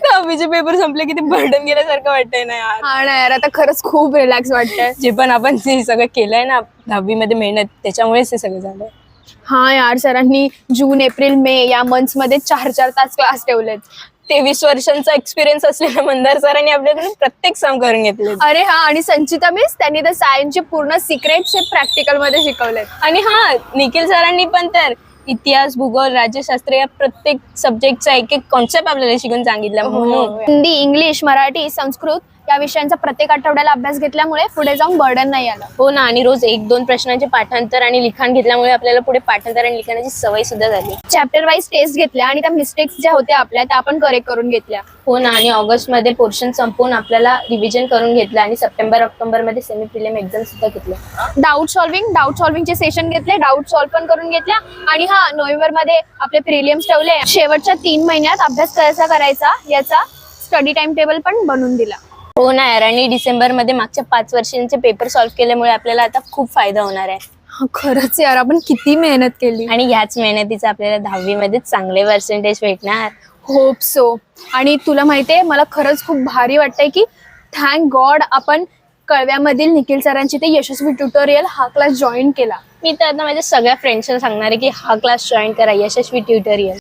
दहावीचे पेपर संपले किती बर्डन गेल्यासारखं वाटतंय ना यार. हा ना यार, आता खरंच खूप रिलॅक्स वाटतंय. जे पण आपण ते सगळं केलंय ना 10वी मध्ये मेहनत, त्याच्यामुळेच ते सगळं झालंय. हा यार, सरांनी जून एप्रिल मे या मंथ्स मध्ये 4-4 तास क्लास ठेवलेत. 23 वर्षांचा एक्सपिरियन्स असलेल्या मंदार सरांनी आपल्याकडून प्रत्येक सम करून घेतले. अरे हा, आणि संचिता मिस त्यांनी तर सायन्सचे पूर्ण सिक्रेट्स प्रॅक्टिकल मध्ये शिकवलेत. आणि हा, निखिल सरांनी पण तर इतिहास, भूगोल, राज्यशास्त्र या प्रत्येक सब्जेक्टचा एक एक कॉन्सेप्ट आपल्याला शिकून सांगितला. म्हणून हिंदी, इंग्लिश, मराठी, संस्कृत या विषयांचा प्रत्येक आठवड्याला अभ्यास घेतल्यामुळे पुढे जाऊन बर्डन नाही आलं. हो ना, आणि रोज 1-2 प्रश्नांचे पाठांतर आणि लिखाण घेतल्यामुळे आपल्याला पुढे पाठांतर आणि लिखाणाची सवय सुद्धा झाली. चॅप्टर वाईज टेस्ट घेतल्या आणि त्या मिस्टेक्स ज्या होत्या आपल्या त्या आपण करेक्ट करून घेतल्या. हो ना, आणि ऑगस्ट मध्ये पोर्शन संपवून आपल्याला रिव्हिजन करून घेतलं आणि सप्टेंबर ऑक्टोबर मध्ये सेमी प्रिलिम एक्झाम सुद्धा घेतल्या. डाऊट सॉल्व्हिंगचे सेशन घेतले, डाऊट सॉल्व्ह पण करून घेतल्या. आणि हा, नोव्हेंबर मध्ये आपले प्रिलिम्स ठेवले. शेवटच्या 3 महिन्यात अभ्यास कसा करायचा याचा स्टडी टाइम टेबल पण बनवून दिला. हो ना यार, आणि डिसेंबर मध्ये मागच्या 5 वर्षांचे पेपर सॉल्व्ह केल्यामुळे आपल्याला आता खूप फायदा होणार आहे. खरंच यार, आपण किती मेहनत केली. आणि ह्याच मेहनतीचा आपल्याला 10वी मध्ये चांगले पर्सेंटेज भेटणार. Hope so. आणि तुला माहितीये, मला खरंच खूप भारी वाटतंय की थँक गॉड आपण कळव्यामधील निखिल सरांची ते यशस्वी ट्युटोरियल हा क्लास जॉईन केला. मी तर आता माझ्या सगळ्या फ्रेंड्सना सांगणार आहे की हा क्लास जॉईन करा, यशस्वी ट्युटोरियल.